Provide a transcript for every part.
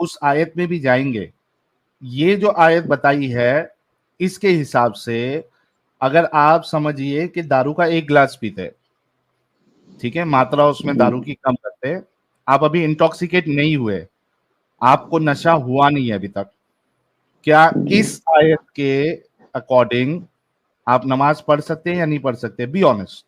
اس آیت میں بھی جائیں گے. یہ جو آیت بتائی ہے اس کے حساب سے اگر آپ سمجھیے کہ دارو کا 1 گلاس پیتے, ٹھیک ہے, ماترا اس میں دارو کی کم کرتے, آپ ابھی انٹاکسیکیٹ نہیں ہوئے, آپ کو نشہ ہوا نہیں ہے ابھی تک, کیا اس آیت کے اکارڈنگ آپ نماز پڑھ سکتے ہیں یا نہیں پڑھ سکتے؟ Be honest.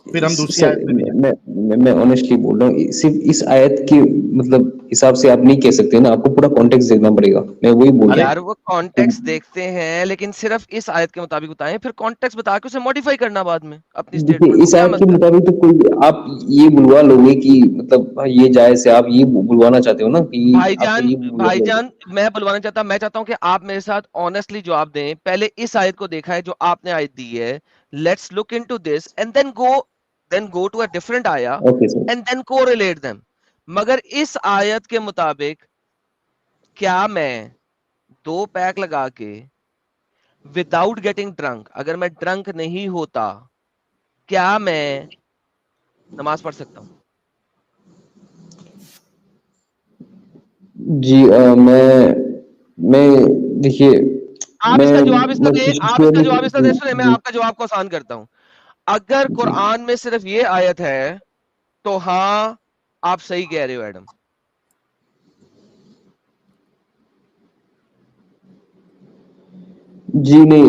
پھر ہم دوسری سر آیت میں بھی جائیں. میں آنیسٹلی بول رہا ہوں, صرف اس آیت کی مطلب حساب سے آپ نہیں کہہ سکتے نا, آپ کو پورا کانٹیکسٹ دیکھنا پڑے گا. میں وہی بول رہا یار ہوں. وہ کانٹیکس دیکھتے ہیں لیکن صرف اس آیت کے مطابق بتائیں, پھر کانٹیکس بتا کے اسے ماڈیفائی کرنا بعد میں اپنی اسٹیٹمنٹ کو. اس کیا آیت کے مسئلہ؟ مطابق تو کوئی آپ یہ بلوا لو گے کہ مطلب یہ جائز ہے, آپ یہ بلوانا چاہتے ہو نا کہ آپ کا یہ بلوا بھائی لو. جان میں بلوانا چاہتا, میں چاہتا ہوں کہ آپ میرے ساتھ آنےسٹلی جواب دیں. پہلے اس آیت کو دیکھا ہے جو آپ نے آیت دی ہے, let's look into this and then go to a different آیا okay sir. And then correlate them. مگر اس آیت کے مطابق کیا میں 2 پیک لگا کے وداؤٹ گیٹنگ ڈرنک, اگر میں ڈرنک نہیں ہوتا, کیا میں نماز پڑھ سکتا ہوں؟ جی میں دیکھیے آپ اس کا جواب اس طرح دیں, آپ اس کا جواب اس طرح دیں. سنیں, میں جی آپ کا جواب کو آسان کرتا ہوں. اگر قرآن میں صرف یہ آیت ہے تو ہاں آپ صحیح کہہ رہے ہو ایڈم. جی نہیں,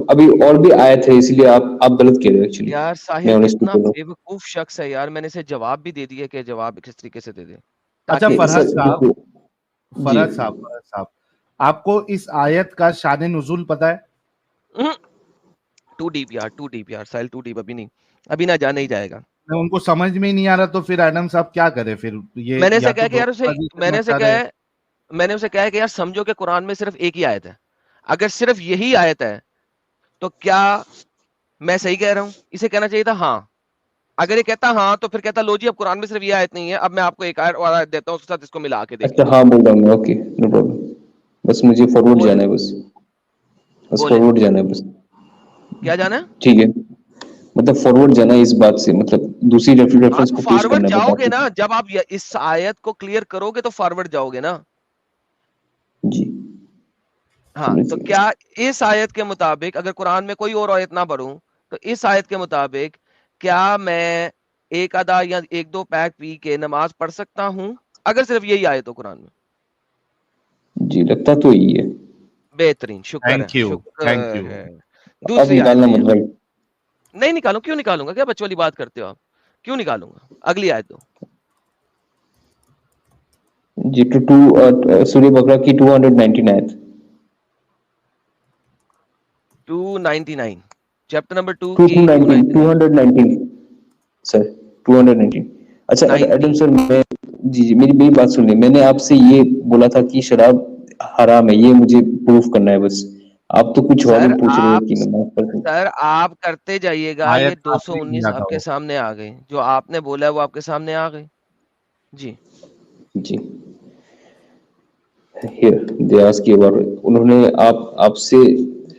ابھی اور بھی آیت ہے, اس لیے آپ غلط کہہ رہے ہو ایکچولی. یار میں ساحل آنےسٹلی کتنا بول رہا بے وقوف شخص ہے یار, میں نے اسے جواب بھی دے دیا کہ جواب کس طریقے سے دے دے اچھا تاکہ فرحت سر صاحب, دیکھیے. جی فرحت صاحب, آپ کو اس آیت کا شان نزول پتا ہے؟ ٹو ڈیپ یار, ٹو ڈیپ یار ساحل, ٹو ڈیپ. ابھی نہیں, ابھی نہ جانے ہی جائے گا. ان کو سمجھ میں ہی نہیں آ رہا تو پھر ایڈم صاحب کیا کرے پھر؟ یہ میں نے یا اسے تو کہا کہ یار اسے, دھوکہ میں نے کرنا اسے چاہ کہا رہے. ہے, میں نے اسے کہا کہ یار سمجھو کہ قرآن میں صرف ایک ہی آیت ہے, اگر صرف یہی آیت ہے تو کیا میں صحیح کہہ رہا ہوں؟ اسے کہنا چاہیے تھا ہاں. اگر یہ کہتا ہاں تو پھر کہتا لو جی اب قرآن میں صرف یہ آیت نہیں ہے, اب میں آپ کو ایک آیت اور آیت دیتا ہوں, اس کے ساتھ اس کو ملا کے دیکھ اچھا لیجیے. ہاں بول رہا ہوں میں, اوکے نو پرابلم. بس مجھے فارورڈ بولیں جانا ہے, بس بولیں فارورڈ جانا ہے بس. کیا جانا ہے؟ ٹھیک ہے, مطلب فارورڈ جانا ہے اس بات سے, مطلب دوسری ہاں ریفرنس تو کو پیش فارورڈ کرنا ہے جاؤ بس گے آپ نا, کو. جب آپ اس آیت کو کلیئر کرو گے تو فارورڈ جاؤ گے نا. جی ہاں سمجھ تو گیا. کیا اس آیت کے مطابق, اگر قرآن میں کوئی اور آیت نہ پڑھوں تو اس آیت کے مطابق کیا میں ایک آدھا یا 1-2 پیک پی کے نماز پڑھ سکتا ہوں اگر صرف یہی آیت ہو قرآن میں؟ جی لگتا تو یہی ہے. بہترین, شکر ہے, تھینک یو, تھینک شکر یو. ہے. اب دوسری آیت نکالنا لے مت آئیں. رائٹ. نہیں نکالوں, کیوں نکالوں گا, کیا بچوں والی بات کرتے ہو آپ, کیوں نکالوں گا؟ اگلی آیت دو. جی سورہ بقرہ کی 299. 299 چیپٹر نمبر 2 کی 219 299. 219 سر 219. اچھا ایڈم سر, میں جی میری بات سنیے. میں نے آپ سے یہ بولا تھا کہ شراب حرام ہے, یہ مجھے پروف کرنا ہے بس. آپ تو کچھ اور سر ہی پوچھ رہے آپ ہو کہ نماز پڑھتے. سر آپ کرتے جائیے گا, یہ آیت آپ نے 219 دیا تھا آپ کے وہ. سامنے آ گئی, جو آپ نے بولا ہے وہ آپ کے سامنے آ گئی. جی جی دیاس کی بار انہوں نے آپ سے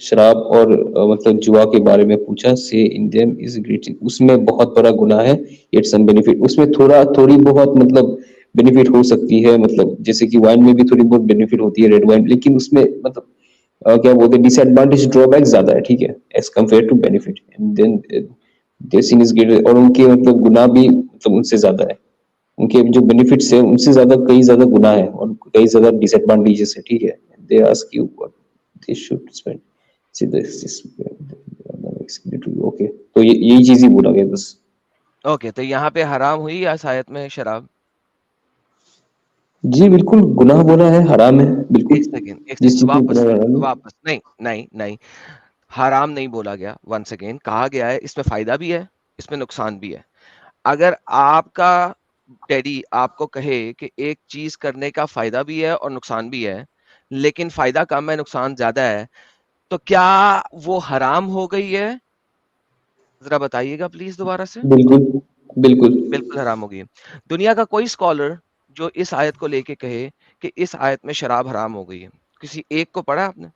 شراب اور مطلب جوا کے بارے میں پوچھا. سے انڈین از گریٹ, اس میں بہت بڑا گناہ ہے. اٹس سم بینیفٹ, اس میں تھوڑی بہت مطلب بینیفٹ ہو سکتی ہے, مطلب جیسے کہ وائن میں بھی تھوڑی بہت بینیفٹ ہوتی ہے, ریڈ وائن, لیکن اس میں مطلب کیا بولتے ہیں ڈس ایڈوانٹیج, ڈرا بیک زیادہ ہے, ٹھیک ہے, ایز کمپیئر ٹو بینیفٹ. اور ان کے مطلب گناہ بھی مطلب ان سے زیادہ ہے. ان کے جو بینیفٹس ہیں ان سے زیادہ کئی زیادہ گناہ ہے اور کئی زیادہ ڈس ایڈوانٹیجز ہے, ٹھیک ہے. They ask you what they should spend. Okay, تو یہی چیز ہی بولا گیا بس. اوکے, تو یہاں پہ حرام ہوئی یا آیت میں شراب؟ جی بالکل گناہ بولا ہے, حرام ہے بالکل. ایک سیکنڈ جس چیز میں واپس گناہ حرام ہے. واپس, نہیں حرام نہیں بولا گیا. ونس اگین کہا گیا ہے اس میں فائدہ بھی ہے, اس میں نقصان بھی ہے. اگر آپ کا ڈیڈی آپ کو کہے کہ ایک چیز کرنے کا فائدہ بھی ہے اور نقصان بھی ہے, لیکن فائدہ کم ہے نقصان زیادہ ہے, تو کیا وہ حرام ہو گئی ہے؟ ذرا بتائیے گا پلیز دوبارہ سے. بالکل بالکل. بالکل حرام ہو گئی ہے. دنیا کا کوئی اسکالر جو اس آیت کو لے کے کہے کہ اس آیت میں شراب حرام ہو گئی ہے, کسی ایک کو پڑھا آپ نے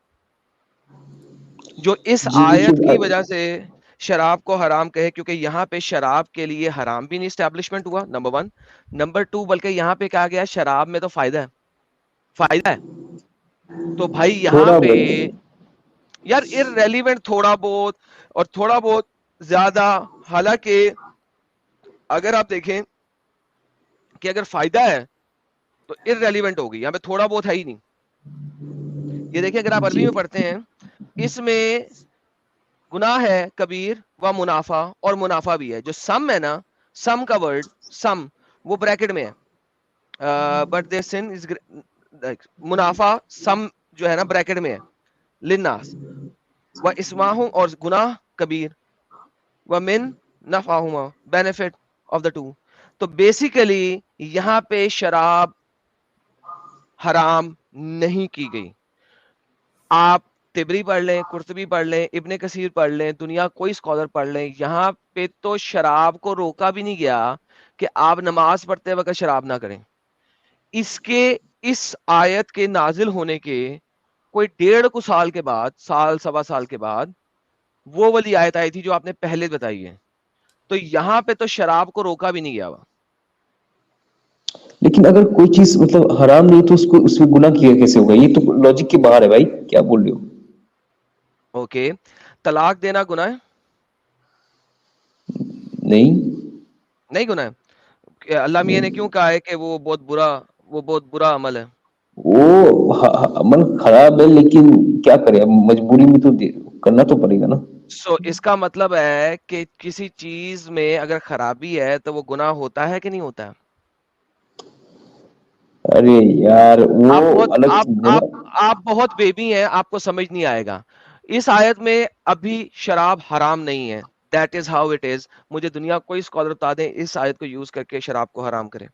جو اس جی آیت کی دیکھیے, وجہ سے شراب کو حرام کہے؟ کیونکہ یہاں پہ شراب کے لیے حرام بھی نہیں اسٹیبلشمنٹ ہوا, نمبر 1. نمبر 2, بلکہ یہاں پہ کہا گیا شراب میں تو فائدہ ہے. فائدہ ہے. تو بھائی یہاں پہ یار irrelevant تھوڑا بہت اور تھوڑا بہت زیادہ, حالانکہ اگر آپ دیکھیں کہ اگر فائدہ ہے تو irrelevant ہوگی, یہاں پہ تھوڑا بہت ہے ہی نہیں. یہ دیکھیں اگر آپ عربی میں پڑھتے ہیں, اس میں گناہ ہے کبیر و منافع, اور منافع بھی ہے. جو سم ہے نا, سم کا ورڈ سم وہ بریکٹ میں ہے, بٹ دے سن از منافع سم جو ہے نا بریکٹ میں ہے للناس, و اسماہم اور گناہ کبیر, و من نفعہما بینیفٹ آف دا ٹو. تو بیسیکلی یہاں پہ شراب حرام نہیں کی گئی. آپ تبری پڑھ لیں, قرطبی پڑھ لیں, ابن کثیر پڑھ لیں, دنیا کوئی اسکالر پڑھ لیں, یہاں پہ تو شراب کو روکا بھی نہیں گیا کہ آپ نماز پڑھتے وقت شراب نہ کریں. اس آیت کے نازل ہونے کے کوئی 1.5 سال کے بعد, سال سوا سال کے بعد, وہ والی آیت آئی تھی جو آپ نے پہلے بتائی ہے. تو یہاں پہ تو شراب کو روکا بھی نہیں گیا. لیکن اگر کوئی چیز مطلب حرام نہیں تو اس میں گناہ کیا کیسے ہوگا؟ یہ تو لاجک کے باہر ہے بھائی, کیا بول رہے ہو؟ اوکے, طلاق دینا گناہ ہے؟ نہیں گناہ ہے. اللہ میاں نے کیوں کہا ہے کہ وہ بہت برا عمل ہے؟ وہ عمل خراب ہے, لیکن کیا کرے, اب مجبوری میں تو کرنا تو پڑے گا نا. سو اس کا مطلب ہے کہ کسی چیز میں اگر خرابی ہے تو وہ گناہ ہوتا ہے کہ نہیں ہوتا ہے؟ ارے یار وہ الگ چیز ہے نا. آپ بہت بیبی ہیں, آپ کو سمجھ نہیں آئے گا. اس آیت میں ابھی شراب حرام نہیں ہے. That is how it is. مجھے دنیا کوئی اسکالر بتا دیں اس آیت کو یوز کر کے شراب کو حرام کرے.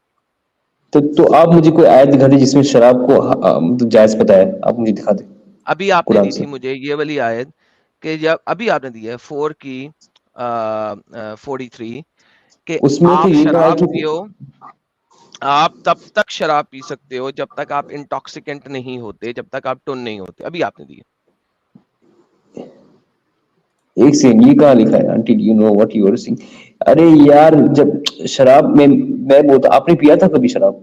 تو آپ مجھے کوئی آیت دکھا دیں جس میں شراب کو جائز بتایا, آپ مجھے دکھا دیں. ابھی آپ نے قرآن دی سے تھی مجھے یہ والی آیت کہ جب ابھی آپ نے دی ہے 4 کی 43 کہ اس میں تو آپ یہ کہا شراب کہ پیو, آپ تب تک شراب پی سکتے ہو جب تک آپ انٹاکسیکینٹ نہیں ہوتے, جب تک آپ ٹن نہیں ہوتے. ابھی آپ نے دی. ایک سیکنڈ, یہ کہاں لکھا ہے until you know what you are saying. ارے یار جب شراب میں بولتا, آپ نے پیا تھا کبھی شراب؟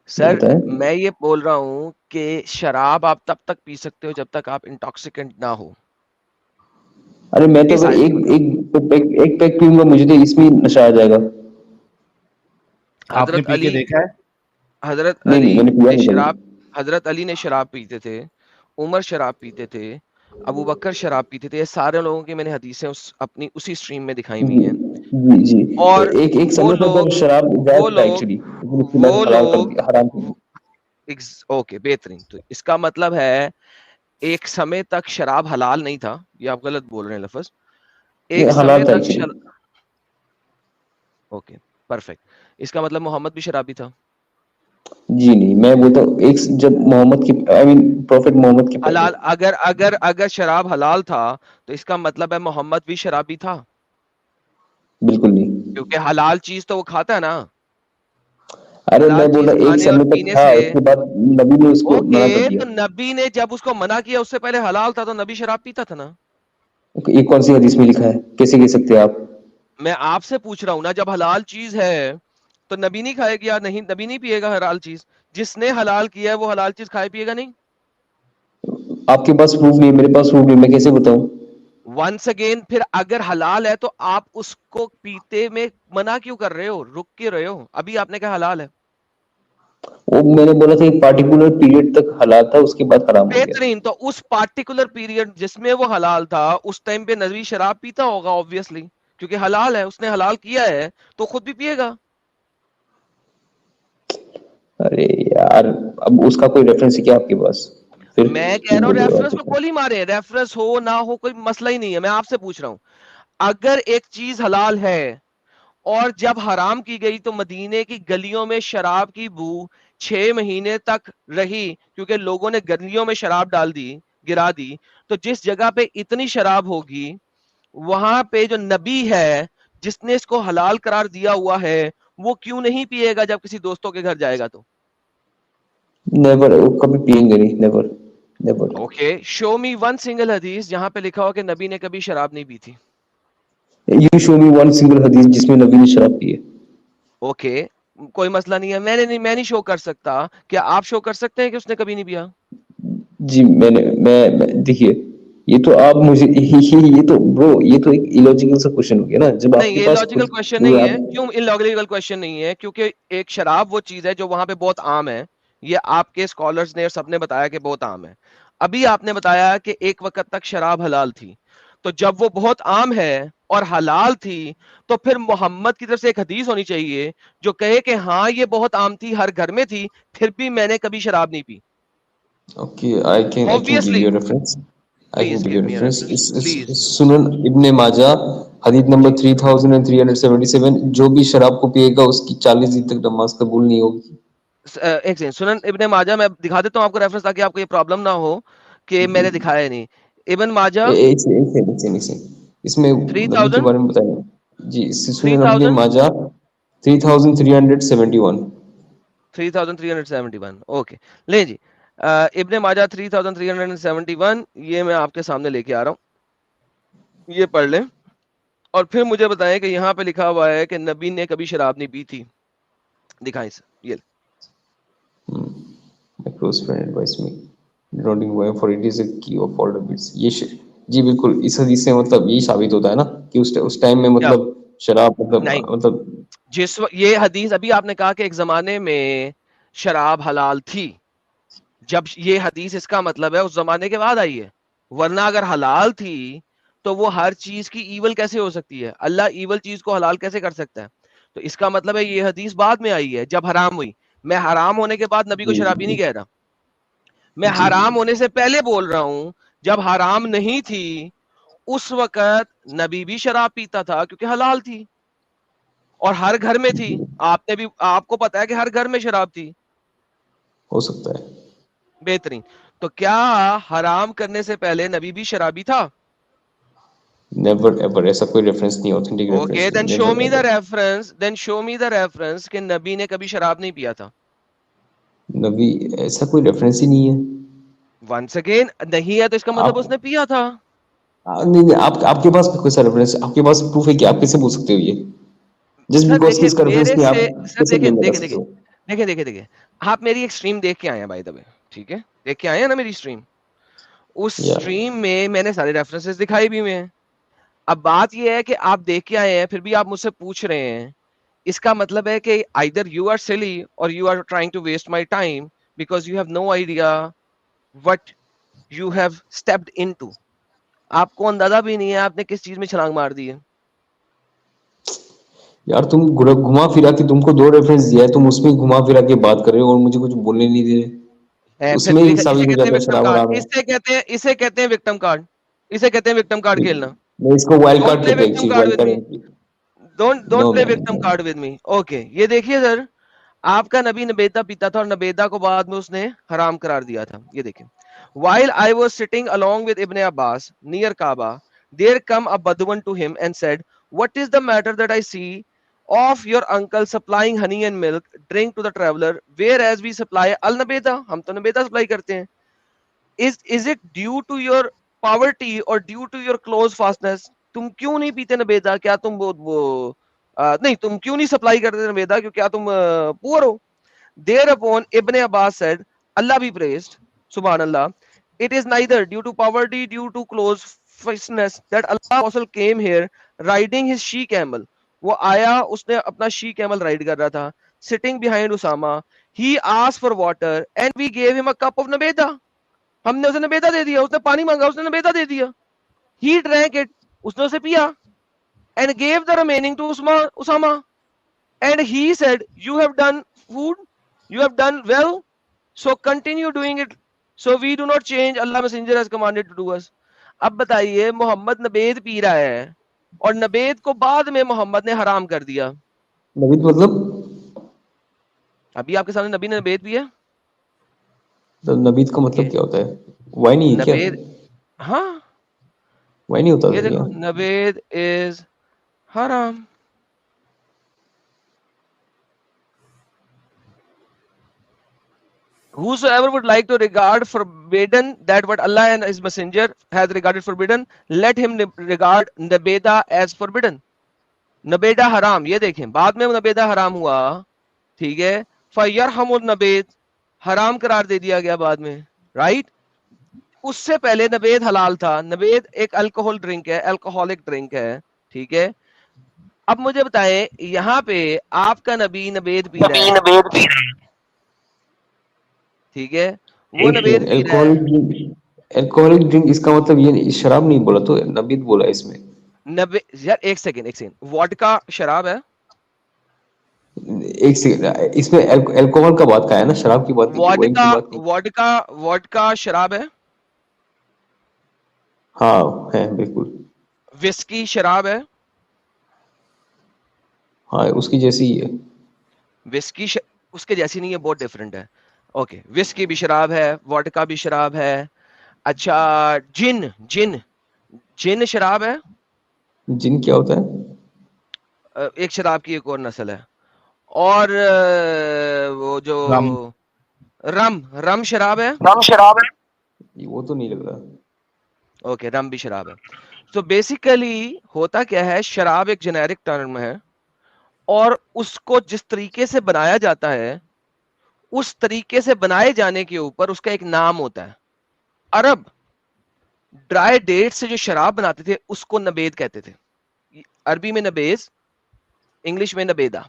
سر بتائیں. میں یہ بول رہا ہوں کہ شراب آپ تب تک پی سکتے ہو جب تک آپ انٹاکسیکینٹ نہ ہو. ارے میں تو اس اگر آیت کے ایک پیک پیوں گا مجھے تو اس میں نشہ آ جائے گا. آپ نے حضرت پی کے علی دیکھا ہے؟ نہیں میں نے پیا نہیں کبھی. حضرت علی نے شراب پیتے تھے, عمر شراب پیتے تھے, ابو بکر شراب پیتے تھے. یہ سارے لوگوں کی میں نے حدیثیں اپنی اسی اسٹریم میں دکھائی ہوئی ہیں. جی جی اور ایک وہ سمے لوگ پر شراب جائز وہ تھا لوگ ایکچولی, لیکن اس کے بعد وہ حلال کر لوگ دیا, حرام کر دیا. اوکے بہترین. تو اس کا مطلب ہے ایک سمے تک شراب حلال نہیں تھا, یہ آپ غلط بول رہے ہیں لفظ. ایک یہ سمے حلال تھا تک ایکچولی. Okay perfect. اس کا مطلب محمد بھی شرابی تھا. جی نہیں, میں بولتا ہوں ایک جب محمد کی پروفٹ محمد کے پہلے. حلال اگر شراب حلال تھا تو اس کا مطلب ہے محمد بھی شرابی تھا, بالکل نہیں. کیونکہ حلال چیز تو وہ کھاتا ہے نا. ارے میں حلال بول چیز رہا ایک کھانے اور سمے تک پینے تھا, سے. اس کے بعد نبی نے اس کو اوکے منع کر دیا. تو نبی نے جب اس کو منع کیا اس سے پہلے حلال تھا, تو نبی شراب پیتا تھا نا. یہ کون سی حدیث میں لکھا ہے, کیسے کہہ سکتے ہیں آپ؟ میں آپ سے پوچھ رہا ہوں نا, جب حلال چیز ہے تو نبی نہیں کھائے گا, نہیں نبی نہیں پیے گا حلال چیز. جس نے حلال کیا ہے وہ حلال چیز کھائے پیے گا نہیں. آپ کے پاس پروف نہیں, میرے پاس پروف نہیں, میں کیسے بتاؤں؟ ونس اگین پھر اگر حلال ہے تو آپ اس کو پیتے میں منع کیوں کر رہے ہو, رک کے رہے ہو؟ ابھی آپ نے کہا حلال ہے. وہ میں نے بولا تھا ایک پارٹیکولر پیریڈ تک حلال تھا, اس کے بعد حرام ہو گیا. بہترین. تو اس پارٹیکولر پیریڈ جس میں وہ حلال تھا اس ٹائم پہ نبی شراب پیتا ہوگا obviously, کیونکہ حلال ہے, اس نے حلال کیا ہے تو خود بھی پیے گا. ارے یار اب اس کا کوئی ریفرنس ہے کیا آپ کے پاس؟ پھر میں کہہ کیوں رہا ہوں بول رہے ہو ریفرنس آپ میں کو؟ گولی مارے, ریفرنس ہو نہ ہو کوئی مسئلہ ہی نہیں ہے. میں آپ سے پوچھ رہا ہوں اگر ایک چیز حلال ہے اور جب حرام کی گئی تو مدینے کی گلیوں میں شراب کی بو 6 مہینے تک رہی, کیونکہ لوگوں نے گلیوں میں شراب ڈال دی, گرا دی. تو جس جگہ پہ اتنی شراب ہوگی وہاں پہ جو نبی ہے جس نے اس کو حلال قرار دیا ہوا ہے وہ کیوں نہیں پیے گا جب کسی دوستوں کے گھر جائے گا؟ تو نیور, کبھی پیئیں گے نہیں, نیور نیور. اوکے شو می ون سنگل حدیث جہاں پہ لکھا ہو کہ نبی نے کبھی شراب نہیں پی تھی. You show me one single حدیث جس میں نبی نے شراب پی ہے. اوکے کوئی مسئلہ نہیں ہے, میں نہیں شو کر سکتا, کیا آپ شو کر سکتے ہیں کہ اس نے کبھی نہیں پیا؟ جی میں دیکھیے یہ تو آپ مجھے یہ تو برو یہ تو ایک illogical سا کوشچن ہو گیا نا, جب آپ نہیں, کے یہ پاس لاجیکل کوشچن نہیں نہیں ہے. کیوں لاجیکل کوشچن نہیں ہے؟ کیونکہ ایک شراب وہ چیز ہے جو وہاں پہ بہت عام ہے, یہ آپ کے اسکالرز نے اور سب نے بتایا کہ بہت عام ہے. ابھی آپ نے بتایا کہ ایک وقت تک شراب حلال تھی, تو جب وہ بہت عام ہے اور حلال تھی تو پھر محمد کی طرف سے ایک حدیث ہونی چاہیے جو کہے کہ ہاں یہ بہت عام تھی, ہر گھر میں تھی, پھر بھی میں نے کبھی شراب نہیں پی. Okay, I can give Obviously, you a reference. I can please give you give a me a reference. reference, please. Sunan Ibn Majah, hadith number جی 3377. جو بھی شراب کو پیے گا اس کی 40 دن تک نماز قبول نہیں ہوگی. ایک سیکنڈ, سنن ابن ماجہ میں دکھا دیتا ہوں آپ کو ریفرنس تاکہ آپ کو یہ پرابلم نہ ہو کہ میں نے دکھایا ہی نہیں. ابن ماجہ ایک سیکنڈ اس میں نبی کے 3000 بارے میں بتائیں. جی سنن ابن 3000 ماجہ 3371. 3371. اوکے لیں جی, ابن ماجہ 3371, یہ میں آپ کے سامنے لے کے آ رہا ہوں, یہ پڑھ لیں اور پھر مجھے بتائیں کہ یہاں پہ لکھا ہوا ہے کہ نبی نے کبھی شراب نہیں پی تھی. دکھائیں سر, یہ My close friend advised me not going for it is a key of all habits. جی بالکل اس حدیث سے مطلب یہی ثابت ہوتا ہے نا کہ اس ٹائم میں کیا مطلب شراب نہیں, مطلب یہ حدیث ابھی آپ نے کہا کہ ایک زمانے میں شراب حلال تھی, جب یہ حدیث اس کا مطلب ہے اس زمانے کے بعد آئی ہے, ورنہ اگر حلال تھی تو وہ ہر چیز کی ایول کیسے ہو سکتی ہے؟ اللہ ایول چیز کو حلال کیسے کر سکتا ہے؟ تو اس کا مطلب ہے یہ حدیث بعد میں آئی ہے جب حرام ہوئی. میں حرام ہونے کے بعد نبی کو جی شرابی نہیں کہہ رہا, میں جی حرام ہونے سے پہلے بول رہا ہوں جب حرام نہیں تھی اس وقت نبی بھی شراب پیتا تھا کیونکہ حلال تھی اور ہر گھر میں تھی. آپ نے بھی, آپ کو پتا ہے کہ ہر گھر میں شراب تھی. ہو سکتا ہے. بہترین. تو کیا حرام کرنے سے پہلے نبی بھی شرابی تھا؟ نیور ایور, ایسا کوئی ریفرنس نہیں, اوتھینٹک اوکے ریفرنس نہیں, دین شو نیور می دا ایور. ریفرنس, کہ نبی نے کبھی شراب نہیں پیا تھا. نبی ایسا کوئی ریفرنس ہی نہیں ہے. ونس اگین نہیں ہے تو اس کا آپ مطلب اس نے پیا تھا. نہیں آپ کے پاس کوئی سا ریفرنس, آپ کے پاس پروف ہے کہ آپ کیسے بول سکتے ہو یہ جسٹ سر بیکاز کہ دیکھیں اس کا ریفرنس میرے نہیں, آپ سے, سر کیسے دیکھیں بولنے دیکھیں لگ سکتے دیکھیں ہو. دیکھیں آپ میری ایک اسٹریم دیکھ کے آئے ہیں بائی دا وے, ٹھیک ہے, دیکھ کے آئے ہیں نا میری اسٹریم. اس یا اسٹریم میں نے سارے ریفرنسز دکھائی بھی ہوئے ہیں. اب بات یہ ہے کہ آپ دیکھ کے آئے ہیں پھر بھی آپ مجھ سے پوچھ رہے ہیں, اس کا مطلب ہے کہ either you are silly or you are trying to waste my time because you have no idea what you have stepped into. آپ کو اندازہ بھی نہیں ہے آپ نے کس چیز میں چھلانگ مار دی ہے. یار تم گھما پھرا کے تم کو 2 ریفرنس دیا ہے, تم اس میں گھما پھرا کے بات کر رہے ہو اور مجھے کچھ بولنے نہیں دے رہے. اس پھر میں ہی اسے ثابت ہو کہتے ہیں جاتا ہے وکٹم شراب کارڈ, حرام ہے. اسے کہتے ہیں وکٹم کارڈ, اسے کہتے ہیں وکٹم کارڈ کھیلنا. نہیں اس کو وائلڈ ڈونٹ کارڈ پلے کہتے ہیں, victim actually card wild with me, card. Don't know play no victim card with me. Okay یہ دیکھیے سر, آپ کا نبی نبیدا پیتا تھا اور نبیدا کو بعد میں اس نے حرام قرار دیا تھا. یہ دیکھیں, while I was sitting along with Ibn Abbas near Kaaba, there come a Badwan to him and said, what is the matter that I see of your uncle supplying honey and milk drink to the traveler, whereas we supply al-nabeda, hum to nabeda supply karte hain. Is it due to your poverty or due to your close fastness? تم کیوں نہیں پیتے نبیدا, کیا تم وہ نہیں, تم کیوں نہیں سپلائی کرتے نبیدا, کیوں کیا تم پور ہو؟ Thereupon Ibn Abbas said, Allah be praised, Subhan Allah, it is neither due to poverty, due to close fastness that Allah also came here riding his she camel. وہ آیا, اس نے اپنا she camel ride کر رہا تھا, sitting behind Usama. He asked for water and we gave him a cup of nabeda. ہم نے اسے نبیدا دے دیا, اس نے پانی مانگا, اس نے نبیدا دے دیا. He drank it, اس نے اسے پیا, and gave the remaining to Usama. And he said, you have done food, you have done well, so continue doing it, so we do not change, Allah messenger has commanded to do us. اب بتائیے, محمد نبید پی رہا ہے اور نبید کو بعد میں محمد نے حرام کر دیا. نبی مطلب ابھی آپ کے سامنے نبی نے نبید پیا. نبید کا مطلب کیا ہوتا ہے؟ وائی نہیں ہے کیا؟ نبید, ہاں وائی نہیں ہوتا یہ تھا کیا؟ دیکھو, نبید از حرام. Whosoever would like to regard forbidden that what Allah and his messenger has regarded forbidden, let him regard nabeda as forbidden. نبیدا حرام, یہ دیکھیں بعد میں نبیدا حرام ہوا ٹھیک ہے, فَيَرْحَمُ النَّبِيذ حرام قرار دے دیا گیا بعد میں, رائٹ. اس سے پہلے نبید حلال تھا. نبید ایک الکوہل ڈرنک ہے, الکوہولک ڈرنک ہے, ٹھیک ہے. اب مجھے بتائیں یہاں پہ آپ کا نبی نبید پی رہا ہے, ٹھیک ہے, وہ ایک نبید پی رہا ہے. الکوہولک ڈرنک اس کا مطلب یہ شراب نہیں بولا تو نبید بولا اس میں. یار ایک سیکنڈ, وڈکا شراب ہے, ایک سیکنڈ, اس میں الکوہول کا بات کا ہے نا, شراب کی بات نہیں کی, وائن کی بات نہیں. وڈکا شراب ہے, ہاں ہے بالکل. وسکی شراب ہے, ہاں اس کی جیسی ہی ہے. وسکی اس کے جیسی نہیں ہے, بہت ڈفرنٹ ہے. اوکے, وسکی بھی شراب ہے, وڈکا بھی شراب ہے. اچھا, جن جن جن شراب ہے, جن کیا ہوتا ہے؟ ایک شراب کی ایک اور نسل ہے. اور وہ جو رم رم شراب ہے, وہ تو نہیں لگ رہا. اوکے, رم بھی شراب ہے. تو بیسیکلی ہوتا کیا ہے, شراب ایک جنیرک ٹرم ہے, اور اس کو جس طریقے سے بنایا جاتا ہے اس طریقے سے بنائے جانے کے اوپر اس کا ایک نام ہوتا ہے. عرب ڈرائی ڈیٹ سے جو شراب بناتے تھے اس کو نبید کہتے تھے. عربی میں نبیز, انگلش میں نبیدہ.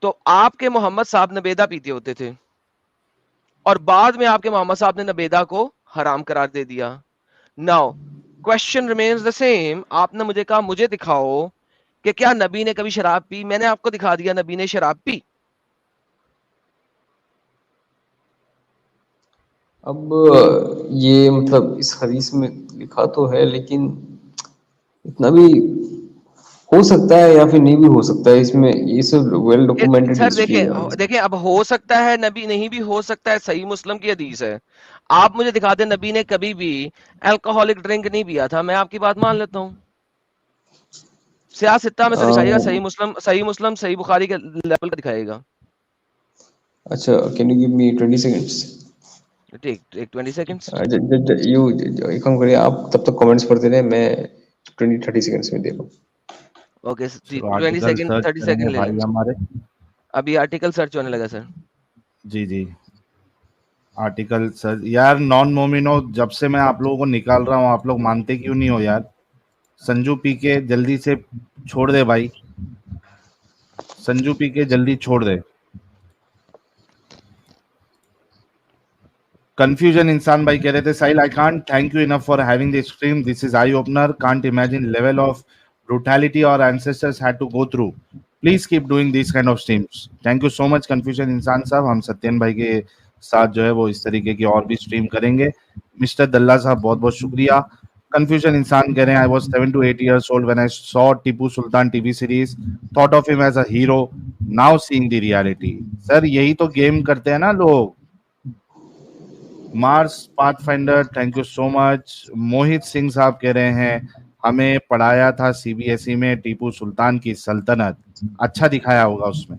تو آپ کے محمد صاحب نبیدہ پیتے ہوتے تھے, اور بعد میں آپ کے محمد صاحب نے نبیدہ کو حرام قرار دے دیا. Now question remains the same. آپ نے مجھے کہا مجھے دکھاؤ کہ کیا نبی نے کبھی شراب پی. میں نے آپ کو دکھا دیا نبی نے شراب پی. اب یہ مطلب اس حدیث میں لکھا تو ہے, لیکن اتنا بھی ہو سکتا ہے یا پھر نہیں بھی ہو سکتا ہے. اس میں یہ سب ویل ڈاکومنٹڈ سر ہسٹری ہے. دیکھیں اب ہو سکتا ہے نبی, نہیں بھی ہو سکتا ہے, صحیح مسلم کی حدیث ہے. آپ مجھے دکھا دیں نبی نے کبھی بھی الکوہولک ڈرنک نہیں پیا تھا, میں آپ کی بات مان لیتا ہوں. سیاستہ میں سے دکھائیے گا, صحیح بخاری کے لیول کا دکھائے گا. اچھا, can you give me 20 seconds. ٹھیک, 20 سیکنڈز. ایک کام کریے, آپ تب تک کمنٹس پڑھتے رہے, میں 20-30 سیکنڈز میں دیکھوں. اوکے, چلو 20 آرٹیکل سیکنڈ, سرچ 30 کریں سیکنڈ گے لے لیں. بھائی ہمارے. ابھی آرٹیکل سرچ ہونے لگا سر. جی جی, آرٹیکل سر. یار نان مومنو, جب سے میں آپ لوگوں کو نکال رہا ہوں آپ لوگ مانتے کیوں نہیں ہو یار. سنجو پی کے جلدی سے چھوڑ دے بھائی, سنجو پی کے جلدی چھوڑ دے. کنفیوژن انسان بھائی کہہ رہے تھے, سائل I can't thank you enough for having the stream, this is eye opener, can't imagine level of brutality our ancestors had to go through. Please keep doing these kind of streams. Thank you so much confusion انسان صاحب. ہم ستین بھائی کے ساتھ جو ہے وہ اس طریقے کی اور بھی اسٹریم کریں گے. مسٹر دلہ صاحب بہت بہت شکریہ. کنفیوژن انسان کہہ رہے ہیں, I was 7 to 8 years old when I saw Tipu Sultan TV series, thought of him as a hero, now seeing the reality. سر یہی تو گیم کرتے ہیں نا لوگ. Mars path finder thank you so much. Mohit Singh صاحب کہہ رہے ہیں ہمیں پڑھایا تھا سی بی ایس ای میں ٹیپو سلطان کی سلطنت, اچھا دکھایا ہوگا اس میں.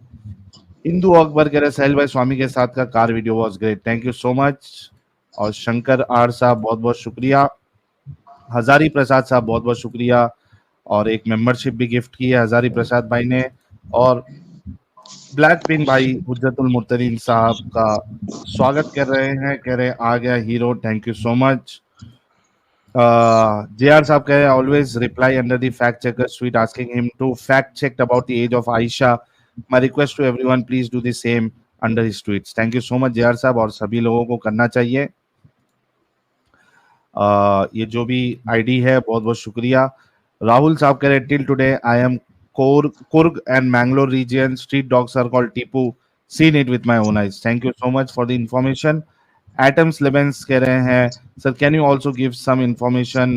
ہندو اکبر کہہ رہے سہیل بھائی سوامی کے ساتھ کا car video was great, thank you so much. اور شنکر آر صاحب بہت بہت شکریہ. ہزاری پرساد صاحب بہت بہت شکریہ, اور ایک ممبرشپ بھی گفٹ کی ہے ہزاری پرساد بھائی نے. اور بلیک پن بھائی حجت المرترین صاحب کا سواگت کر رہے ہیں, کہہ رہے آ گیا hero, thank you so much. J R صاحب کہہ رہے always reply under the fact checker tweet asking him to fact check about the age of Aisha. My request to everyone, please do the same under his tweets. Thank you so much J R صاحب, اور سبھی لوگوں کو کرنا چاہیے. یہ جو بھی آئی ڈی ہے بہت بہت شکریہ. راہل صاحب کہہ رہے till today I am Kurg and Mangalore region street dogs are called Tipu, seen it with my own eyes. Thank you so much for the information. Atoms Lebens کہہ رہے ہیں sir can you also give some information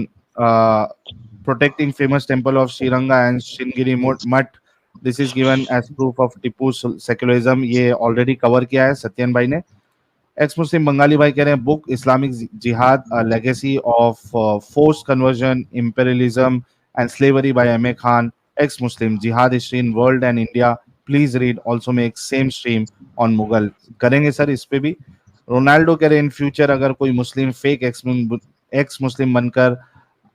protecting famous temple of Sriranga and Shingiri Mutt, this is given as proof of Tipu secularism. یہ already cover کیا ہے ستین بھائی نے. X مسلم بنگالی بھائی کہہ رہے ہیں book Islamic jihad legacy of force conversion imperialism and slavery by M A Khan, ex Muslim jihad history in world and India, please read. Also make same stream on Mughal. کریں گے سر اس پہ بھی. رونالڈو کہہ رہے ان فیوچر اگر کوئی مسلم fake x مسلم بن کر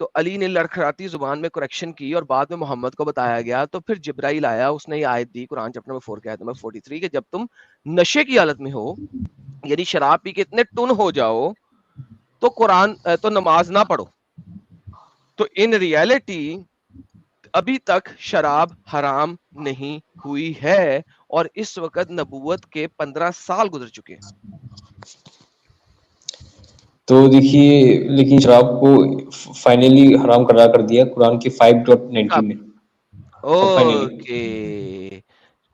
تو علی نے لڑکھڑاتی زبان میں کریکشن کی اور بعد میں محمد کو بتایا گیا. تو پھر جبرائیل آیا, اس نے یہ آیت دی قرآن چیپٹر نمبر 4 کے آیت نمبر 43 کہ جب تم نشے کی حالت میں ہو, یعنی شراب پی کے اتنے ٹن ہو جاؤ تو قرآن تو نماز نہ پڑھو. تو ان ریالٹی ابھی تک شراب حرام نہیں ہوئی ہے, اور اس وقت نبوت کے 15 سال گزر چکے ہیں. تو دیکھیے لیکن شراب کو فائنلی حرام قرار کر دیا قرآن کے 5.19 میں. اوکے,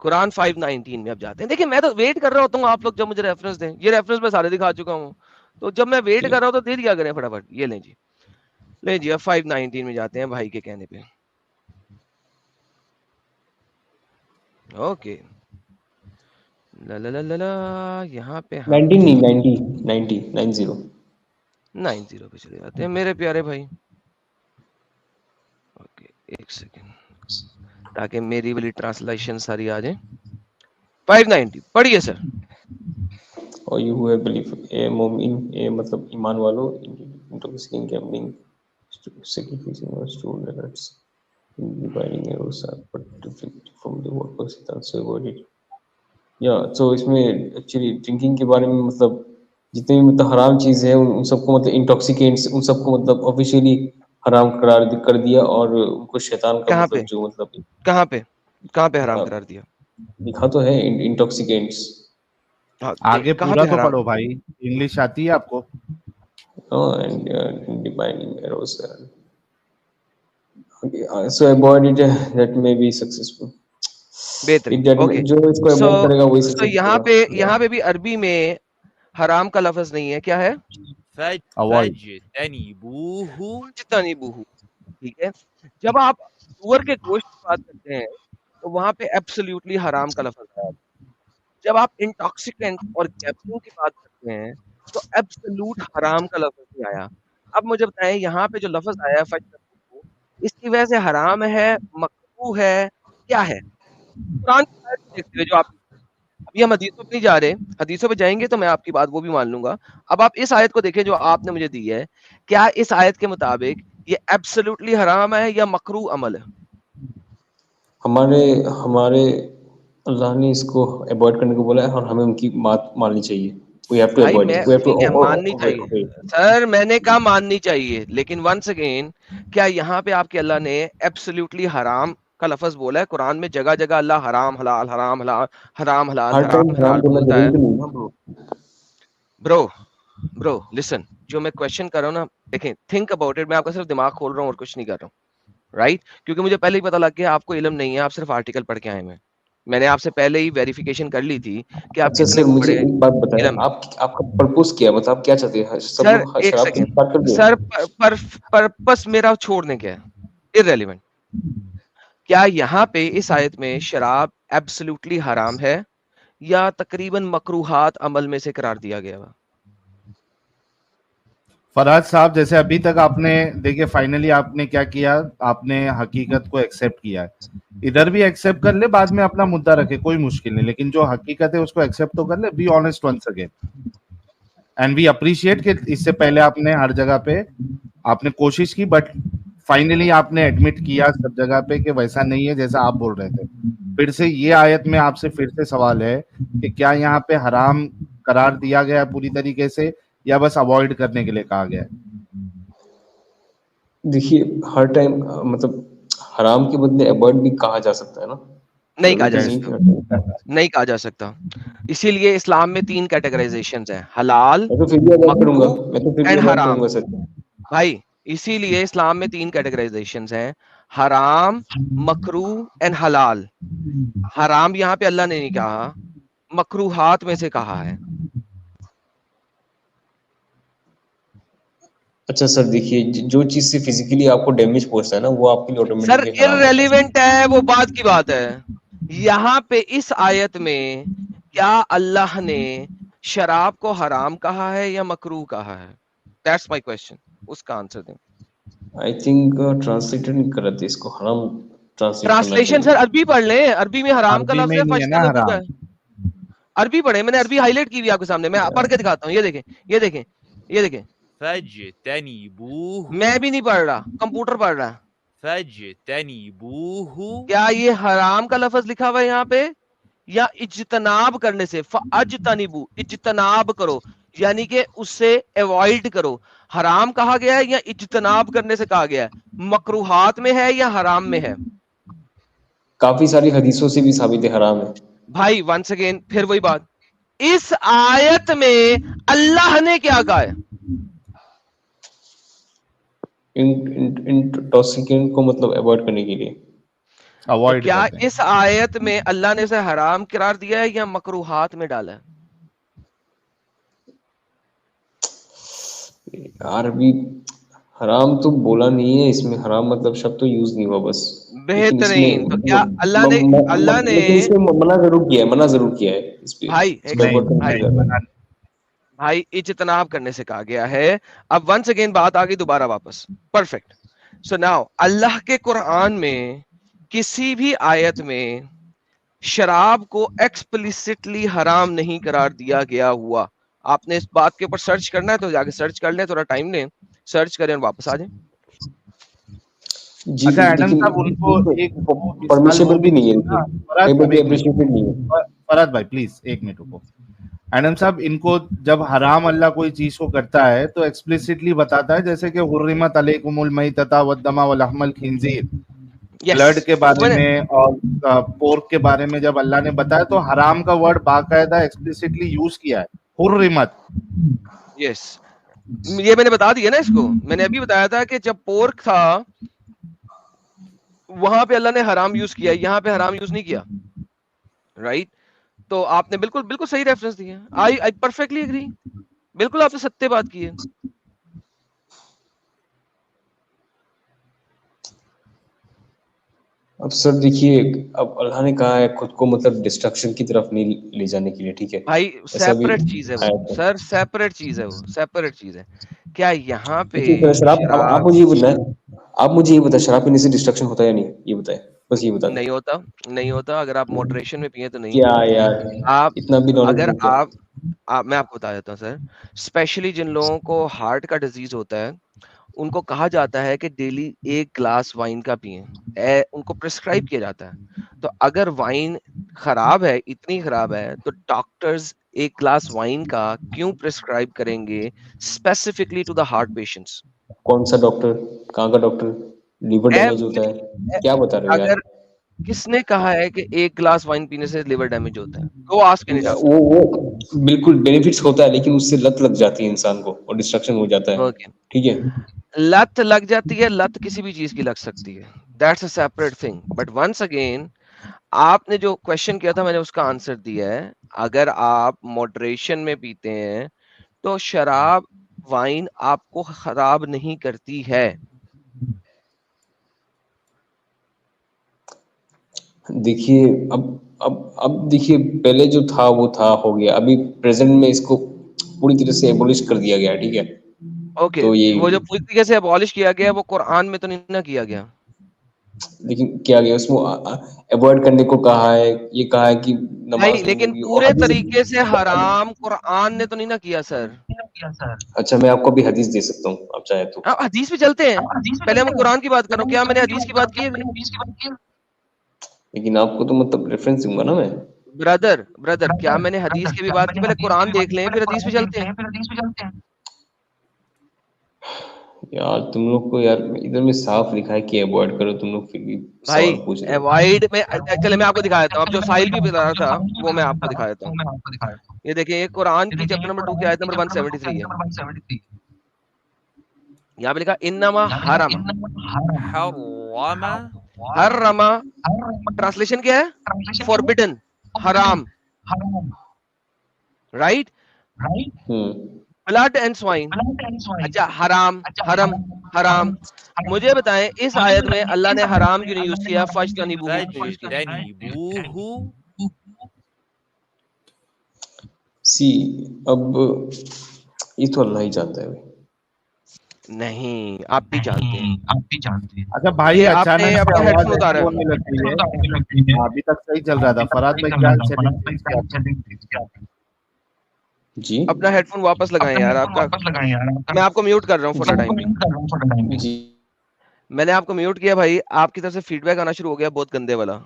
قرآن 5:19 میں اب جاتے ہیں. دیکھیں میں تو ویٹ کر رہا ہوتا ہوں آپ لوگ جب مجھے ریفرنس دیں. یہ ریفرنس میں سارے دکھا چکا ہوں, تو جب میں ویٹ کر رہا ہوں تو دے دیا کریں فٹافٹ. یہ لیں جی, لیں جی, اب 5:19 میں جاتے ہیں بھائی کے کہنے پہ. اوکے, لا یہاں پہ 90 پہ چلے جاتے ہیں میرے پیارے بھائی. اوکے ایک سیکنڈ تاکہ میری والی ٹرانسلیشن ساری آ جائے. 5:90 پڑھیے سر. اور یو ہوئے بلیف اے مومن, اے مطلب ایمان والو, انٹوکسیکنگ gambling, sacrificing our stolen rights, dividing arrows are but different from the work of Satan, so avoid it. so اس میں ایکچولی ڈرنکنگ کے بارے میں مطلب جتنے بھی مطلب حرام چیز ہے ان سب کو مطلب انٹاکسیکینٹس ان سب کو مطلب آفیشیلی حرام قرار کر دیا, اور ان کو شیطان کا مطلب جو مطلب کہاں پہ حرام قرار دیا لکھا تو ہے انٹاکسیکینٹس. آگے پورا تو پڑھو بھائی, انگلش آتی ہے آپ کو؟ and dividing arrows. Okay, so avoid it, that may be successful. بہترین. جو اس کو avoid کرے گا وہی successful. یہاں پہ بھی عربی میں حرام کا لفظ نہیں ہے, کیا ہے؟ فَاجْتَنِبُوهُ. ٹھیک ہے, جب آپ سور کے گوشت کی بات کرتے ہیں تو وہاں پہ ایبسلیوٹلی حرام کا لفظ ہے. جب آپ انٹاکسیکینٹ اور گیمبلنگ کی بات کرتے ہیں تو ایبسلوٹ حرام کا لفظ نہیں آیا. اب مجھے بتائیں یہاں پہ جو لفظ آیا فَاجْتَنِبُوهُ, اس کی وجہ سے حرام ہے, مکروہ ہے, کیا ہے؟ قرآن کی آیت کو دیکھتے ہوئے جو آپ, ابھی ہم حدیثوں پہ نہیں جا رہے, حدیثوں پہ جائیں گے تو میں آپ کی بات وہ بھی مان لوں گا. اب آپ اس آیت کو دیکھیں جو آپ نے مجھے دی ہے, کیا اس آیت کے مطابق یہ ایبسلیوٹلی حرام ہے یا مکروہ عمل ہے؟ ہمارے اللہ نے اس کو ایوائڈ کرنے کو بولا ہے, اور ہمیں ان کی بات ماننی چاہیے. We have to avoid it. We have to ماننی چاہیے سر, میں نے کہا ماننی چاہیے, لیکن ونس اگین کیا یہاں پہ آپ کے اللہ نے ایبسلیوٹلی حرام کا لفظ بولا ہے؟ قرآن میں جگہ جگہ اللہ حرام حلال حرام حلال حرام حلال حرام حلال بولتا ہے. برو لسن, جو میں کوشچن کر رہا ہوں نا, دیکھیں تھنک اباؤٹ اٹ, میں آپ کا صرف دماغ کھول رہا ہوں اور کچھ نہیں کر رہا ہوں, رائٹ؟ کیونکہ مجھے پہلے ہی پتا لگ گیا آپ کو علم نہیں ہے, آپ صرف آرٹیکل پڑھ کے آئے ہیں. میں نے آپ سے پہلے ہی ویریفیکیشن کر لی تھی کہ آپ کتنے مجھے ایک بات بتائیں, آپ کا پرپوز کیا, مطلب آپ کیا چاہتے ہیں؟ سب لوگ شراب سے اسٹارٹ کر دیں. سر پرپس میرا چھوڑنے کیا ہے, irrelevant. کیا یہاں پہ اس آیت میں شراب ایبسلیوٹلی حرام ہے یا تقریباً مکروہات عمل میں سے قرار دیا گیا ہوا؟ فرحت صاحب جیسے ابھی تک آپ نے دیکھیں فائنلی آپ نے کیا کیا, آپ نے حقیقت کو ایکسیپٹ کیا ہے. ادھر بھی ایکسیپٹ کر لے, بعد میں اپنا مدعا رکھے, کوئی مشکل نہیں, لیکن جو حقیقت ہے اس کو ایکسیپٹ تو کر لے. Be honest once again, and we appreciate کہ اس سے پہلے آپ نے ہر جگہ پہ آپ نے کوشش کی, بٹ فائنلی آپ نے ایڈمٹ کیا سب جگہ پہ کہ ویسا نہیں ہے جیسا آپ بول رہے تھے. پھر سے یہ آیت میں آپ سے پھر سے سوال ہے کہ کیا یہاں پہ حرام قرار دیا گیا پوری طریقے سے یا بس اوائڈ کرنے کے لیے کہا گیا ہے؟ دیکھیے ہر ٹائم مطلب حرام کے بدلے اوائڈ بھی کہا جا سکتا ہے نا, نہیں کہا جا سکتا. اسی لیے اسلام میں 3 کیٹیگرائزیشنز ہیں, حلال, مکروہ اینڈ حرام. بھائی اسی لیے اسلام میں 3 کیٹیگرائزیشنز ہیں, حرام, مکروہ اینڈ حلال. حرام یہاں پہ اللہ نے نہیں کہا, مکروہات میں سے کہا ہے. اچھا سر دیکھیے جو چیز سے فزیکلی آپ کو ڈیمیج پہنچتا ہے نا وہ آپ کے لیے آٹومیٹکلی سر irrelevant ہے, وہ بات کی بات ہے. یہاں پہ اس آیت میں کیا اللہ نے شراب کو حرام کہا ہے یا مکروہ کہا ہے؟ That's my question. اس کا آنسر دیں. I think ٹرانسلیٹر نہیں کر رہے تھے اس کو, حرام ٹرانسلیشن سر عربی پڑھ لیں, عربی میں حرام کا لفظ ہے, فاجتنبوہ ہے. عربی پڑھیں, میں نے عربی ہائی لائٹ کی ہوئی آپ کے سامنے, میں پڑھ کے دکھاتا ہوں. یہ دیکھیں فاجتنبوه میں بھی نہیں پڑھ رہا, کمپیوٹر پڑھ رہا ہے. فاجتنبوه کیا یہ حرام کا لفظ لکھا ہوا ہے یہاں پہ, یا اجتناب کرنے سے؟ فاجتنبو, اجتناب کرو, یعنی کہ اس سے ایوائڈ کرو. حرام کہا گیا ہے یا اجتناب کرنے سے کہا گیا ہے؟ مکروہات میں ہے یا حرام میں ہے؟ کافی ساری حدیثوں سے بھی ثابت ہے حرام ہے. بھائی ونس اگین پھر وہی بات, اس آیت میں اللہ نے کیا کہا ہے؟ انٹاکسیکینٹ کو مطلب اوائڈ کرنے کے لیے. تو اوائڈ کیا کرتے ہیں. اس آیت میں اللہ نے اسے حرام قرار دیا ہے یا مکروہات میں ڈالا ہے؟ یار ابھی حرام تو بولا نہیں ہے اس میں, حرام مطلب شبد تو یوز نہیں ہوا بس. بہترین. تو کیا اللہ نے لیکن اس میں منع ضرور کیا ہے, منع ضرور کیا ہے اس پہ. بھائی نہیں, بھائی اجتناب کرنے سے کہا گیا ہے. اب ونس اگین بات آ گئی دوبارہ واپس. پرفیکٹ. سو ناؤ اللہ کے قرآن میں کسی بھی آیت میں شراب کو ایکسپلیسٹلی حرام نہیں قرار دیا گیا ہوا. آپ نے اس بات کے اوپر سرچ کرنا ہے تو جا کے سرچ کر لیں, تھوڑا ٹائم لیں, سرچ کریں اور واپس آ جائیں. جی اچھا ایڈم لیکن صاحب ان کو ایک پرمیشنل بھی نہیں ہے, کہیں پر بھی اپریشیٹڈ نہیں ہے. فرحت بھائی پلیز ایک منٹ رکو. ایڈم صاحب ان کو جب حرام اللہ کوئی چیز کو کرتا ہے تو ایکسپلیسٹلی بتاتا ہے, جیسے کہ حرمت علیکم المیتۃ والدم ولحم الخنزیر, بلڈ کے بارے میں اور پورک کے بارے میں جب اللہ نے بتایا تو حرام کا ورڈ باقاعدہ ایکسپلیسٹلی یوز کیا ہے, حرمت. یس, یہ میں نے بتا دیا نا اس کو, میں نے ابھی بتایا تھا کہ جب پورک تھا وہاں پہ اللہ نے حرام یوز کیا, یہاں پہ حرام یوز نہیں کیا. رائٹ. تو آپ نے بالکل بالکل صحیح ریفرنس دیا. آئی پرفیکٹلی اگری, بالکل آپ نے ستیہ بات کی ہے. اب سر دیکھیے, اب اللہ نے کہا ہے خود کو مطلب ڈسٹرکشن کی طرف نہیں لے جانے کے لیے, ٹھیک ہے بھائی ایسا بھی سیپریٹ چیز ہے وہ سر, سیپریٹ چیز ہے وہ, سیپریٹ چیز ہے. کیا یہاں پہ شراب, اب آپ مجھے یہ بتائیں, آپ مجھے یہ بتائیں شراب پینے سے ڈسٹرکشن ہوتا ہے یا نہیں, یہ بتائیں, بس یہ بتا دیں. نہیں ہوتا, نہیں ہوتا. اگر آپ موڈریشن میں پیئیں تو نہیں. کیا یار آپ اتنا بھی نالج اگر نہیں کیا. آپ میں آپ کو بتا دیتا ہوں سر, اسپیشلی جن لوگوں کو ہارٹ کا ڈیزیز ہوتا ہے ان کو کہا جاتا ہے کہ ڈیلی 1 گلاس وائن کا پئیں, ان کو پرسکرائب کیا جاتا ہے. تو اگر وائن خراب ہے, اتنی خراب ہے, تو ڈاکٹرز 1 گلاس وائن کا کیوں پرسکرائب کریں گے specifically to the heart patients? کون سا ڈاکٹر, کہاں کا ڈاکٹر؟ لیور ڈیمیج ہوتا ہے, کیا بتا رہے ہو یار؟ اگر کس نے کہا ہے کہ 1 گلاس وائن پینے سے لیور ڈیمیج ہوتا ہے؟ گو آسک اینی ڈاکٹر. وہ بالکل بینیفٹس ہوتا ہے, لیکن اس سے لت لگ جاتی ہے انسان کو اور ڈسٹرکشن ہو جاتا ہے, ٹھیک ہے. لت لگ جاتی ہے, لت کسی بھی چیز کی لگ سکتی ہے, that's a separate thing. But once again آپ نے جو کوشچن کیا تھا میں نے اس کا آنسر دیا ہے. اگر آپ موڈریشن میں پیتے ہیں تو شراب وائن آپ کو خراب نہیں کرتی ہے. دیکھیے اب دیکھیے, پہلے جو تھا وہ تھا, ہو گیا. ابھی پریزنٹ میں اس کو پوری طرح سے ایبولش کر دیا گیا, ٹھیک ہے. اوکے, تو یہ وہ جو پوری طریقے سے ایبولش کیا گیا وہ قرآن میں تو نہیں نہ کیا گیا, لیکن کیا گیا اس میں اوائڈ کرنے کو کہا ہے, یہ کہا ہے کہ نماز نہیں, لیکن پورے طریقے سے حرام قرآن نے تو نہیں نہ کیا سر. اچھا میں آپ کو بھی حدیث دے سکتا ہوں آپ چاہیں تو. حدیث پہ چلتے ہیں, پہلے ہم قرآن کی بات کر رہا ہوں. کیا میں نے حدیث کی بات کی ہے؟ لیکن آپ کو تو مطلب ریفرنس دوں گا نا میں. بردر کیا میں نے حدیث کی بھی بات کی؟ پہلے قرآن دیکھ لیں پھر حدیث پہ چلتے ہیں. یار تم لوگ کو یار ادھر میں صاف لکھا ہے کہ اوائڈ کرو, تم لوگ پھر بھی بھائی سوال پوچھ رہے ہو. اوائڈ میں چلے میں آپ کو دکھا دیتا ہوں. اب جو ساحل بھی بتا رہا تھا وہ میں آپ کو دکھا دیتا ہوں. یہ دیکھیں, یہ قرآن کی چیپٹر نمبر 2 کی آیت نمبر 173 ہے. یہاں پہ لکھا انما حرم, ٹرانسلیشن کیا ہے؟ فوربڈن, حرام, رائٹ. بلڈ اینڈ سوائن, اچھا حرام, حرم, حرام. مجھے بتائیں اس آیت میں اللہ نے حرام کیوں نہیں یوز کیا, فاجتنبوہ کیوں یوز کیا؟ سی اب یہ تو اللہ ہی جانتا ہے. نہیں, آپ بھی جانتے ہیں. اچھا بھائی اچانک سے آواز ہونے لگتی ہے, ابھی تک صحیح چل رہا تھا. فرحت بھائی کیا سیٹنگ؟ جی اپنا ہیڈ فون واپس لگائیں یار. آپ کا میں آپ کو میوٹ کر رہا ہوں فور دا ٹائم. جی میں نے آپ کو میوٹ کیا بھائی. آپ کی طرف سے فیڈ بیک آنا شروع ہو گیا بہت گندے والا.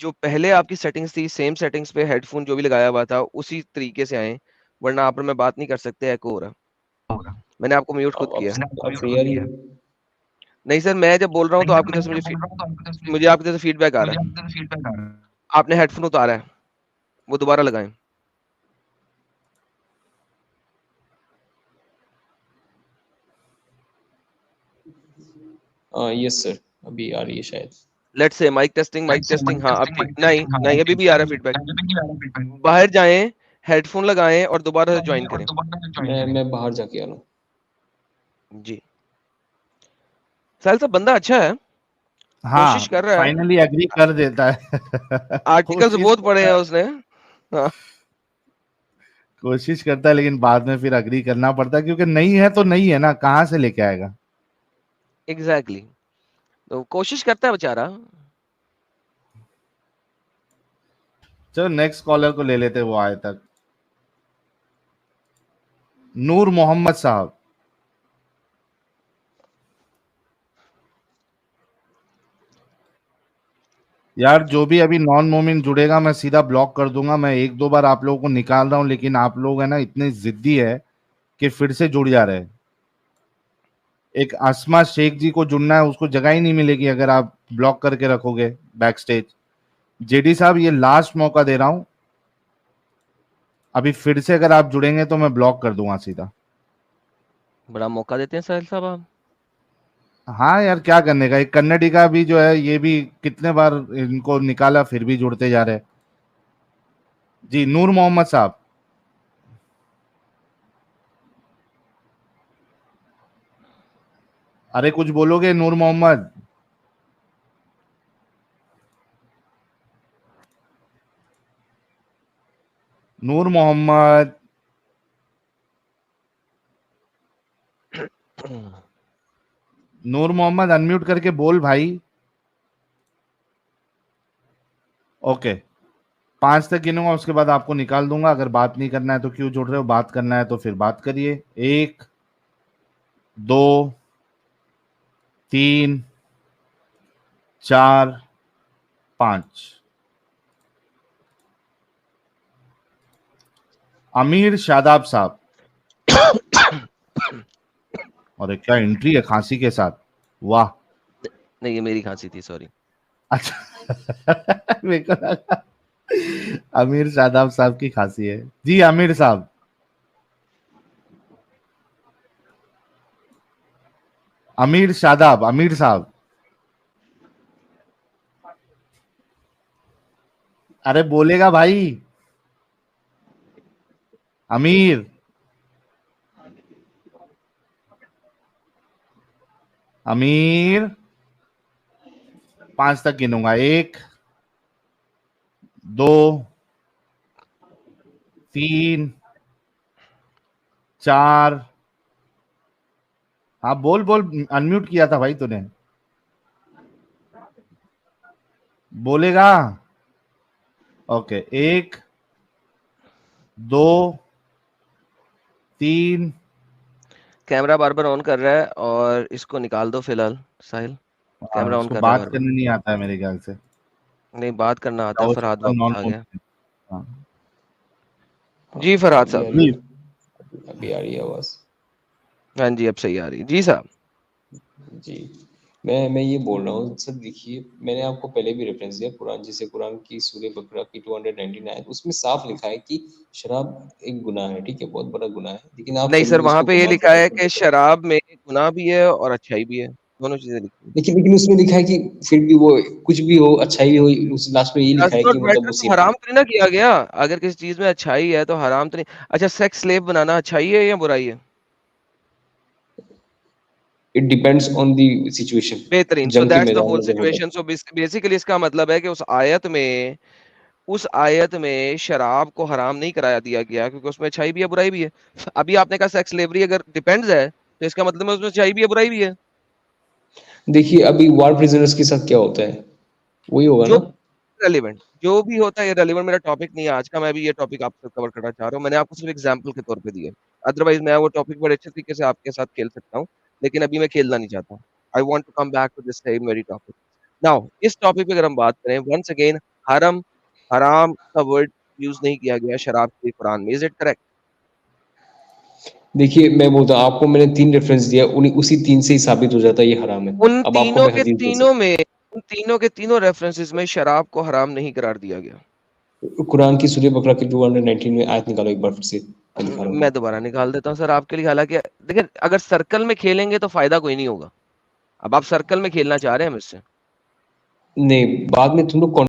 جو پہلے آپ کی سیٹنگز تھی سیم سیٹنگز پہ ہیڈ فون جو بھی لگایا ہوا تھا اسی طریقے سے آئیں, ورنہ آپ میں بات نہیں کر سکتے. ایکو ہو رہا. میں نے آپ کو میوٹ خود کیا. اب صحیح آ رہی ہے. نہیں سر, میں جب بول رہا ہوں تو آپ کی طرف سے مجھے آپ کی طرف سے فیڈ بیک آ رہا ہے. آپ نے ہیڈ فون اتارا ہے, وہ دوبارہ لگائیں. یس سر, ابھی آ رہی ہے شاید. لیٹ سے مائک ٹیسٹنگ. ہاں اب ٹھیک. نہیں ابھی بھی آ رہا ہے فیڈ بیک. باہر جائیں, ہیڈ فون لگائیں اور دوبارہ سے جوائن کریں. میں باہر جا کے آ رہا ہوں. جی ساحل صاحب بندہ اچھا ہے, ہاں کوشش کر رہا ہے. فائنلی اگری کر دیتا ہے. آرٹیکلز بہت پڑھے ہیں اس نے. کوشش کرتا ہے لیکن بعد میں پھر اگری کرنا پڑتا ہے, کیونکہ نہیں ہے تو نہیں ہے نا, کہاں سے لے کے آئے گا. ایگزیکٹلی. تو کوشش کرتا ہے بیچارہ. چلو نیکسٹ کالر کو لے لیتے وہ آئے تک. نور محمد صاحب. یار جو بھی ابھی نان مومن جڑے گا میں سیدھا بلاک کر دوں گا. میں ایک دو بار آپ لوگوں کو نکال رہا ہوں, لیکن آپ لوگ ہیں نا اتنے ضدی ہے کہ پھر سے جڑ جا رہے. ایک اسما شیخ جی کو جڑنا ہے, اس کو جگہ ہی نہیں ملے گی اگر آپ بلاک کر کے رکھو گے بیک سٹیج. جے ڈی صاحب یہ لاسٹ موقع دے رہا ہوں, ابھی پھر سے اگر آپ جڑیں گے تو میں بلاک کر دوں گا سیدھا. بڑا موقع دیتے ہیں ساحل صاحب آپ. ہاں یار کیا کرنے کا, ایک کنڈی کا بھی جو ہے یہ بھی کتنے بار ان کو نکالا پھر بھی جڑتے جا رہے. جی نور محمد صاحب. ارے کچھ بولو گے نور محمد. نور محمد. نور محمد انمیوٹ کر کے بول بھائی. اوکے 5 تک گنوں گا, اس کے بعد آپ کو نکال دوں گا. اگر بات نہیں کرنا ہے تو کیوں جڑ رہے ہو, بات کرنا ہے تو پھر بات کریے. 1 2 3 4 5. امیر شاداب صاحب. اور کیا انٹری ہے کھانسی کے ساتھ, واہ. نہیں یہ میری کھانسی تھی, سوری. اچھا امیر شاداب صاحب کی کھانسی ہے. جی امیر صاحب. امیر شاداب. امیر صاحب. ارے بولے گا بھائی. امیر. امیر 5 تک گنوں گا. 1 2 3 4. ہاں بول بول, انمیوٹ کیا تھا بھائی تو نے. بولے گا. اوکے 1 2 3. کیمرہ بار بار آن کر رہا ہے اور اس کو نکال دو فی الحال ساحل. کیمرہ اس آن کو کر رہا ہے بات بار بار. کرنے نہیں آتا ہے میرے خیال سے. نہیں بات کرنا آتا ہے. فرحاد واپس آ گیا. ہاں. جی فرحاد ابھی آ صاحب. رہی ہے, ابھی آ رہی ہے آواز. ہاں جی اب صحیح آ رہی ہے. جی صاحب. جی میں یہ بول رہا ہوں سر, دیکھیے میں نے آپ کو پہلے بھی ریفرنس دیا قرآن, جیسے قرآن کی سورہ بقرہ کی 299 اس میں صاف لکھا ہے کہ شراب ایک گناہ ہے, ٹھیک ہے, بہت بڑا گناہ ہے, لیکن آپ نہیں پھر سر بھی اس وہاں کو پہ یہ کمال لکھا کا ہے ریفرنس کہ دیتے ہیں. شراب میں گناہ بھی ہے اور اچھائی بھی ہے, دونوں چیزیں لکھی ہیں. لیکن اس میں لکھا ہے کہ پھر بھی وہ کچھ بھی ہو, اچھائی ہو, اس لاسٹ میں یہ لکھا ہے کہ مطلب وہ تو سیف ہے. حرام تو نہیں نہ کیا گیا. اگر کسی چیز میں اچھائی ہے تو حرام تو نہیں. اچھا سیکس سلیو بنانا اچھائی ہے یا برائی ہے؟ It depends on the situation. بہترین. سو جنگ کے دیٹس دا میدان ہول میں جب ہوتا سچویشن. سو بیسیکلی اس کا مطلب ہے کہ اس آیت میں شراب کو حرام نہیں کرایا دیا گیا کیونکہ اس میں اچھائی بھی ہے برائی بھی ہے. ابھی آپ نے کہا سیکس سلیوری اگر ڈیپینڈز ہے تو اس کا مطلب ہے اس میں اچھائی بھی ہے برائی بھی ہے. دیکھیے ابھی وار پریزنرز کے ساتھ کیا ہوتا ہے, وہی ہوگا جو نا. ریلیونٹ جو بھی ہوتا ہے ریلیونٹ میرا ٹاپک نہیں ہے آج کا. میں بھی یہ ٹاپک آپ سے کور کرنا چاہ رہا ہوں. میں نے آپ کو صرف ایگزامپل کے طور پہ دی ہے. ادروائز میں وہ ٹاپک بڑے اچھے طریقے سے آپ کے ساتھ کھیل سکتا ہوں, لیکن ابھی میں کھیلنا نہیں چاہتا. I want to come back to this same very topic. Now اس ٹاپک پہ اگر ہم بات کریں, ونس اگین حرم حرام کا ورڈ یوز نہیں کیا گیا شراب کے قرآن میں. Is it correct? دیکھیے میں بولتا ہوں آپ کو, میں نے 3 ریفرنس دیا, اسی 3 سے ہی ثابت ہو جاتا ہے یہ حرام ہے. ان اب آپ کو تینوں میں کے حدیث دے تینوں میں ان تینوں کے تینوں ریفرنسز میں شراب کو حرام نہیں قرار دیا گیا. قرآن کی سورہ بقرہ کی 219 میں آیت نکالو ایک بار پھر سے, میں دکھا رہا ہوں. میں دوبارہ نکال دیتا ہوں سر آپ کے لیے. حالانکہ دیکھیں اگر سرکل میں کھیلیں گے تو فائدہ کوئی نہیں ہوگا. اب آپ سرکل میں کھیلنا چاہ رہے ہیں مجھ سے؟ نہیں, بعد میں تم لوگ